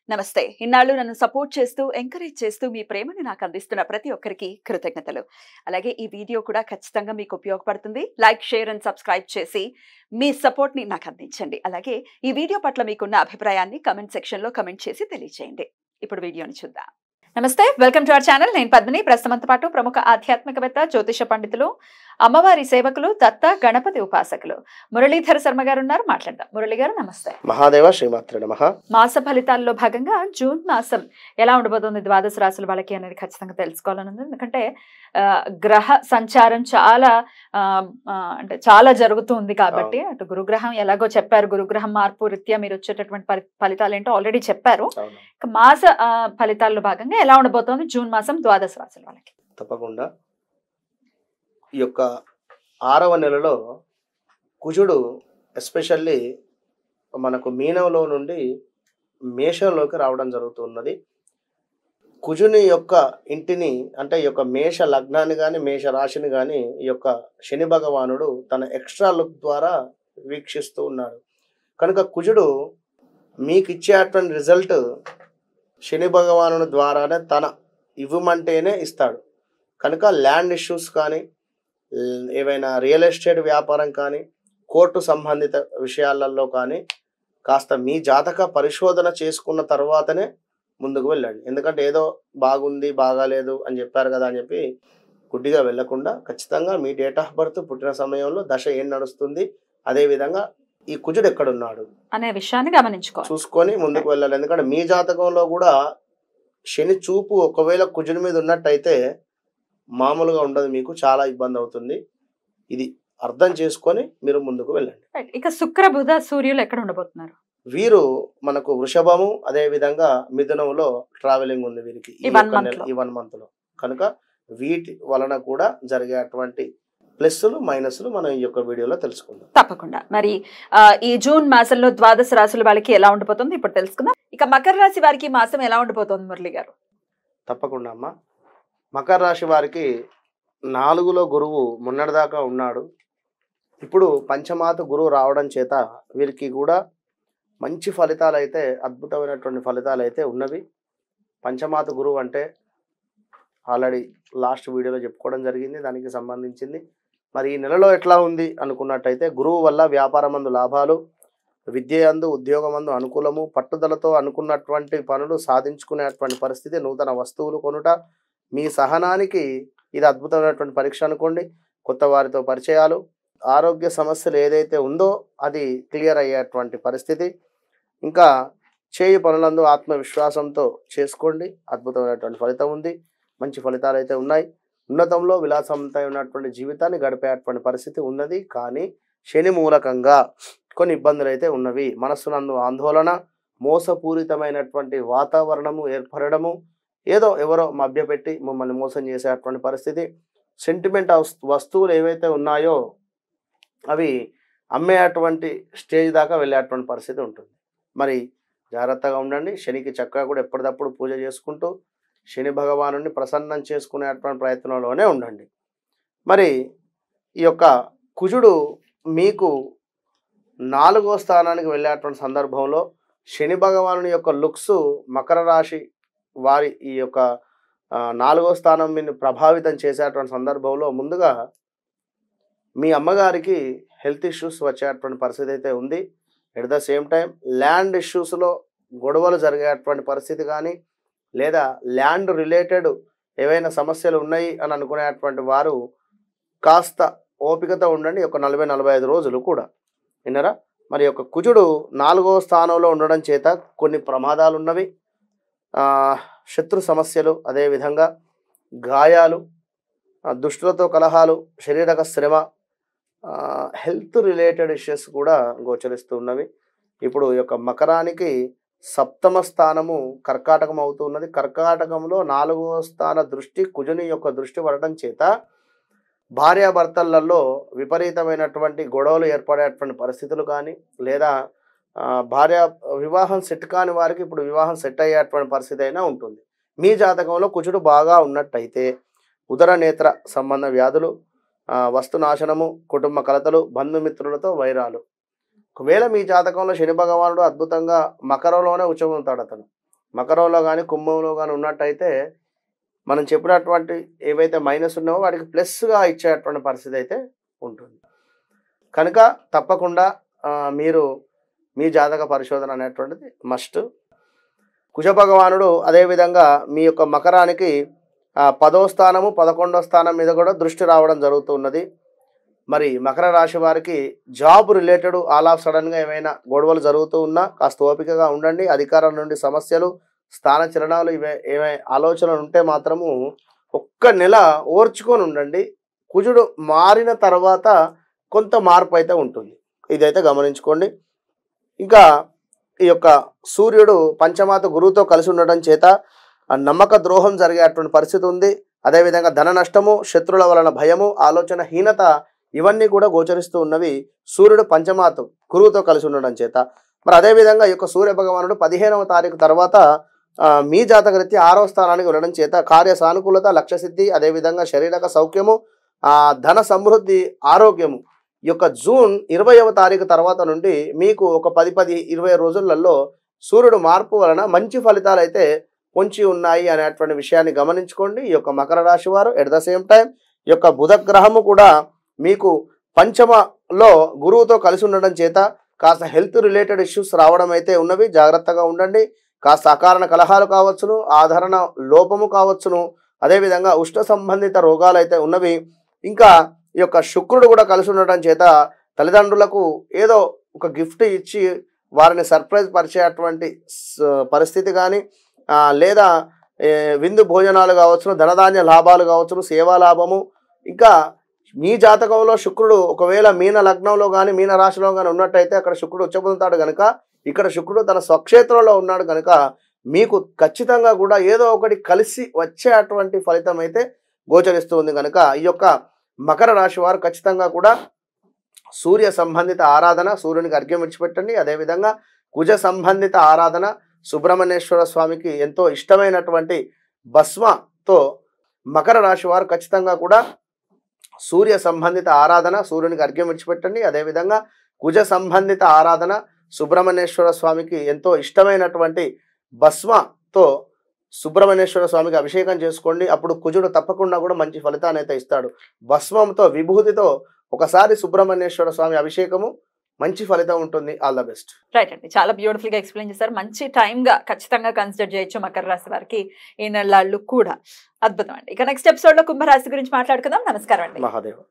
నమస్తే. ఇన్నాళ్ళు నన్ను సపోర్ట్ చేస్తూ, ఎంకరేజ్ చేస్తూ మీ ప్రేమను నాకు అందిస్తున్న ప్రతి ఒక్కరికి కృతజ్ఞతలు. అలాగే ఈ వీడియో కూడా ఖచ్చితంగా మీకు ఉపయోగపడుతుంది. లైక్, షేర్ అండ్ సబ్స్క్రైబ్ చేసి మీ సపోర్ట్‌ని నాకు అందించండి. అలాగే ఈ వీడియో పట్ల మీకున్న అభిప్రాయాన్ని కామెంట్ సెక్షన్‌లో కామెంట్ చేసి తెలియజేయండి. ఇప్పుడు వీడియోని చూద్దాం. నమస్తే, వెల్కమ్ టు అవర్ ఛానల్. నేను పద్మిని. ప్రస్తుతంతో పాటు ప్రముఖ ఆధ్యాత్మికవేత్త, జ్యోతిష పండితులు, అమ్మవారి సేవకులు, దత్త గణపతి ఉపాసకులు మురళీధర శర్మ గారు ఉన్నారు. మాట్లాడదాం. మురళి గారు నమస్తే. మహాదేవ శ్రీమాత్రే నమః. మాస ఫలితాల్లో భాగంగా జూన్ మాసం ఎలా ఉండబోతుంది ద్వాదశ రాశుల వాళ్ళకి అనేది ఖచ్చితంగా తెలుసుకోవాలని ఉంది. ఎందుకంటే గ్రహ సంచారం అంటే చాలా జరుగుతుంది కాబట్టి అటు గురుగ్రహం ఎలాగో చెప్పారు, గురుగ్రహం మార్పు రీత్యా మీరు వచ్చేటటువంటి ఫలితాలు ఏంటో ఆల్రెడీ చెప్పారు. మాస ఫలితాల్లో భాగంగా ఎలా ఉండబోతోంది జూన్ మాసం ద్వాదశ రాశుల వాళ్ళకి? తప్పకుండా ఈ యొక్క 6వ నెలలో కుజుడు ఎస్పెషల్లీ మనకు మీనంలో నుండి మేషంలోకి రావడం జరుగుతున్నది. కుజుని యొక్క ఇంటిని అంటే ఈ యొక్క మేష లగ్నాన్ని కానీ మేష రాశిని కానీ ఈ యొక్క శని భగవానుడు తన ఎక్స్ట్రా లుక్ ద్వారా వీక్షిస్తూ ఉన్నాడు. కనుక కుజుడు మీకు ఇచ్చేటువంటి రిజల్ట్ శని భగవానుడి ద్వారానే తన ఇవ్వమంటేనే ఇస్తాడు. కనుక ల్యాండ్ ఇష్యూస్ కానీ, ఏవైనా రియల్ ఎస్టేట్ వ్యాపారం కానీ, కోర్టు సంబంధిత విషయాలలో కానీ కాస్త మీ జాతక పరిశోధన చేసుకున్న తర్వాతనే ముందుకు వెళ్ళండి. ఎందుకంటే ఏదో బాగుంది బాగాలేదు అని చెప్పారు కదా అని చెప్పి గుడ్డిగా వెళ్ళకుండా ఖచ్చితంగా మీ డేట్ ఆఫ్ బర్త్, పుట్టిన సమయంలో దశ ఏం నడుస్తుంది, అదేవిధంగా ఈ కుజుడు ఎక్కడున్నాడు అనే విషయాన్ని చూసుకొని ముందుకు వెళ్ళాలి. ఎందుకంటే మీ జాతకంలో కూడా శని చూపు ఒకవేళ కుజుడి మీద ఉన్నట్టయితే మామూలుగా ఉండదు, మీకు చాలా ఇబ్బంది అవుతుంది. ఇది అర్థం చేసుకొని మీరు ముందుకు వెళ్ళండి. ఇక శుక్ర, బుధ, సూర్యులు ఎక్కడ ఉండబోతున్నారు? వీరు మనకు వృషభము, అదే విధంగా మిథునంలో ట్రావెలింగ్ ఉంది వీరికి ఈ 1 మంత్ లో. కనుక వీటి వలన కూడా జరిగేటువంటి ప్లస్లు మైనస్లు మనం ఈ యొక్క వీడియోలో తెలుసుకుందాం. తప్పకుండా. మరి ఈ జూన్ మాసంలో ద్వాదశ రాశుల వాళ్ళకి ఎలా ఉండబోతుంది ఇప్పుడు తెలుసుకుందాం. ఇక మకర రాశి వారికి మాసం ఎలా ఉండబోతోంది మురళి గారు? తప్పకుండా అమ్మా. మకర రాశి వారికి 4లో గురువు మొన్నటిదాకా ఉన్నాడు. ఇప్పుడు పంచమాత గురువు రావడం చేత వీరికి కూడా మంచి ఫలితాలు అయితే, అద్భుతమైనటువంటి ఫలితాలు అయితే ఉన్నవి. పంచమాత గురువు అంటే ఆల్రెడీ లాస్ట్ వీడియోలో చెప్పుకోవడం జరిగింది, దానికి సంబంధించింది. మరి ఈ నెలలో ఎట్లా ఉంది అనుకున్నట్టయితే గురువు వల్ల వ్యాపారమందు లాభాలు, విద్య యందు ఉద్యోగమందు అనుకూలము, పట్టుదలతో అనుకున్నటువంటి పనులు సాధించుకునేటువంటి పరిస్థితి, నూతన వస్తువులు కొనుట, మీ సహనానికి ఇది అద్భుతమైనటువంటి పరీక్ష అనుకోండి. కొత్త వారితో పరిచయాలు, ఆరోగ్య సమస్యలు ఏదైతే ఉందో అది క్లియర్ అయ్యేటువంటి పరిస్థితి. ఇంకా చేయి పనులందు ఆత్మవిశ్వాసంతో చేసుకోండి, అద్భుతమైనటువంటి ఫలితం ఉంది. మంచి ఫలితాలు అయితే ఉన్నాయి. ఉన్నతంలో విలాసంతో ఉన్నటువంటి జీవితాన్ని గడిపేటువంటి పరిస్థితి ఉన్నది. కానీ శని మూలకంగా కొన్ని ఇబ్బందులు అయితే ఉన్నవి. మనస్సునందు ఆందోళన, మోసపూరితమైనటువంటి వాతావరణము ఏర్పడము, ఏదో ఎవరో మభ్యపెట్టి మిమ్మల్ని మోసం చేసేటువంటి పరిస్థితి, సెంటిమెంట్ వస్తువులు ఏవైతే ఉన్నాయో అవి అమ్మేటువంటి స్టేజ్ దాకా వెళ్ళేటువంటి పరిస్థితి ఉంటుంది. మరి జాగ్రత్తగా ఉండండి. శనికి చక్కగా కూడా ఎప్పటికప్పుడు పూజ చేసుకుంటూ శని భగవానుని ప్రసన్నం చేసుకునేటువంటి ప్రయత్నంలోనే ఉండండి. మరి ఈ యొక్క కుజుడు మీకు 4వ స్థానానికి వెళ్ళేటువంటి సందర్భంలో శని భగవానుని యొక్క లుక్స్ మకర రాశి వారి ఈ యొక్క 4వ స్థానం మీద ప్రభావితం చేసేటువంటి సందర్భంలో ముందుగా మీ అమ్మగారికి హెల్త్ ఇష్యూస్ వచ్చేటువంటి పరిస్థితి అయితే ఉంది. At the same time land ఇష్యూస్లో గొడవలు జరిగేటువంటి పరిస్థితి కానీ, లేదా ల్యాండ్ రిలేటెడ్ ఏవైనా సమస్యలు ఉన్నాయి అని అనుకునేటువంటి వారు కాస్త ఓపికతో ఉండండి. ఒక 40-45 రోజులు కూడా విన్నారా. మరి యొక్క కుజుడు 4వ స్థానంలో ఉండడం చేత కొన్ని ప్రమాదాలు ఉన్నవి, శత్రు సమస్యలు, అదేవిధంగా గాయాలు, దుష్టులతో కలహాలు, శారీరక శ్రమ, హెల్త్ రిలేటెడ్ ఇష్యూస్ కూడా గోచరిస్తూ ఉన్నవి. ఇప్పుడు ఈ యొక్క మకరానికి 7వ స్థానము కర్కాటకం అవుతున్నది. కర్కాటకంలో 4వ స్థాన దృష్టి, కుజుని యొక్క దృష్టి పడటం చేత భార్యాభర్తలలో విపరీతమైనటువంటి గొడవలు ఏర్పడేటువంటి పరిస్థితులు కానీ, లేదా వివాహం సెట్ కాని వారికి ఇప్పుడు వివాహం సెట్ అయ్యేటువంటి పరిస్థితి అయినా ఉంటుంది. మీ జాతకంలో కుజుడు బాగా ఉన్నట్టయితే ఉదర నేత్ర సంబంధ వ్యాధులు, వస్తునాశనము, కుటుంబ కలతలు, బంధుమిత్రులతో వైరాలు. ఒకవేళ మీ జాతకంలో శని భగవానుడు అద్భుతంగా మకరంలోనే ఉచ్చబోతాడు, అతను మకరంలో కానీ కుంభంలో కానీ ఉన్నట్టయితే మనం చెప్పినటువంటి ఏవైతే మైనస్ ఉన్నావో వాటికి ప్లస్గా ఇచ్చేటువంటి పరిస్థితి అయితే ఉంటుంది. కనుక తప్పకుండా మీరు మీ జాతక పరిశోధన అనేటువంటిది మస్ట్. కుజ భగవానుడు అదేవిధంగా మీ యొక్క మకరానికి 10వ స్థానము 11వ స్థానం మీద కూడా దృష్టి రావడం జరుగుతున్నది. మరి మకర రాశి వారికి జాబ్ రిలేటెడ్ ఆల్ ఆఫ్ సడన్గా ఏమైనా గొడవలు జరుగుతూ ఉన్నా కాస్త ఓపికగా ఉండండి. అధికారం నుండి సమస్యలు, స్థాన చలనాలు ఏమైనా ఆలోచనలు ఉంటే మాత్రము ఒక్క నెల ఓర్చుకొని ఉండండి. కుజుడు మారిన తర్వాత కొంత మార్పు అయితే ఉంటుంది, ఇదైతే గమనించుకోండి. ఇంకా ఈ యొక్క సూర్యుడు పంచమాత గురువుతో కలిసి ఉండడం చేత నమ్మక ద్రోహం జరిగేటువంటి పరిస్థితి ఉంది. అదేవిధంగా ధన నష్టము, శత్రువుల వలన భయము, ఆలోచన హీనత ఇవన్నీ కూడా గోచరిస్తూ ఉన్నవి సూర్యుడు పంచమాత గురువుతో కలిసి ఉండడం చేత. మరి అదేవిధంగా ఈ యొక్క సూర్య భగవానుడు 15వ తారీఖు తర్వాత మీ జాతకరీత్యా 6వ స్థానానికి వెళ్ళడం చేత కార్య సానుకూలత, లక్ష్య సిద్ధి, అదేవిధంగా శారీరక సౌఖ్యము, ధన సమృద్ధి, ఆరోగ్యము ఈ యొక్క జూన్ 20వ తారీఖు తర్వాత నుండి మీకు ఒక 10-20 రోజులలో సూర్యుడు మార్పు వలన మంచి ఫలితాలు అయితే పొంచి ఉన్నాయి అనేటువంటి విషయాన్ని గమనించుకోండి. ఈ యొక్క మకర రాశి వారు ఎట్ ద సేమ్ టైం ఈ యొక్క బుధ గ్రహము కూడా మీకు పంచమలో గురువుతో కలిసి ఉండడం చేత కాస్త హెల్త్ రిలేటెడ్ ఇష్యూస్ రావడం అయితే ఉన్నవి, జాగ్రత్తగా ఉండండి. కాస్త అకారణ కలహాలు కావచ్చును, ఆదరణ లోపము కావచ్చును, అదేవిధంగా ఉష్ణ సంబంధిత రోగాలు అయితే ఉన్నవి. ఇంకా ఈ యొక్క శుక్రుడు కూడా కలిసి ఉండడం చేత తల్లిదండ్రులకు ఏదో ఒక గిఫ్ట్ ఇచ్చి వారిని సర్ప్రైజ్ పరిచేటువంటి పరిస్థితి కానీ, లేదా విందు భోజనాలు కావచ్చును, ధనధాన్య లాభాలు కావచ్చును, సేవా లాభము. ఇంకా మీ జాతకంలో శుక్రుడు ఒకవేళ మీన లగ్నంలో కానీ మీన రాశిలో కానీ ఉన్నట్టయితే అక్కడ శుక్రుడు ఉచ్చబోతాడు కనుక ఇక్కడ శుక్రుడు తన స్వక్షేత్రంలో ఉన్నాడు కనుక మీకు ఖచ్చితంగా కూడా ఏదో ఒకటి కలిసి వచ్చేటువంటి ఫలితం అయితే గోచరిస్తుంది. కనుక ఈ యొక్క మకర రాశి వారు ఖచ్చితంగా కూడా సూర్య సంబంధిత ఆరాధన, సూర్యునికి అర్ఘ్యం విడిచిపెట్టండి. అదేవిధంగా కుజ సంబంధిత ఆరాధన, సుబ్రహ్మణ్యేశ్వర స్వామికి ఎంతో ఇష్టమైనటువంటి భస్మతో మకర రాశి వారు ఖచ్చితంగా కూడా సూర్య సంబంధిత ఆరాధన, సూర్యునికి అర్ఘ్యం విడిచిపెట్టండి. అదేవిధంగా కుజ సంబంధిత ఆరాధన, సుబ్రహ్మణ్యేశ్వర స్వామికి ఎంతో ఇష్టమైనటువంటి భస్మతో సుబ్రహ్మణ్యేశ్వర స్వామికి అభిషేకం చేసుకోండి. అప్పుడు కుజుడు తప్పకుండా కూడా మంచి ఫలితాన్ని అయితే ఇస్తాడు. భస్మంతో, విభూతితో ఒకసారి సుబ్రహ్మణ్యేశ్వర స్వామి అభిషేకము, మంచి ఫలితం ఉంటుంది. All the best. రైట్ అండి, చాలా బ్యూటిఫుల్ గా ఎక్స్ప్లెయిన్ చేశారు. మంచి టైంగా ఖచ్చితంగా కన్సిడర్ చేయొచ్చు మకర రాశి వారికి ఈ నెలలు కూడా. అద్భుతం అండి. ఇక నెక్స్ట్ ఎపిసోడ్ లో కుంభరాశి గురించి మాట్లాడుకుందాం. నమస్కారం అండి. మహాదేవ్.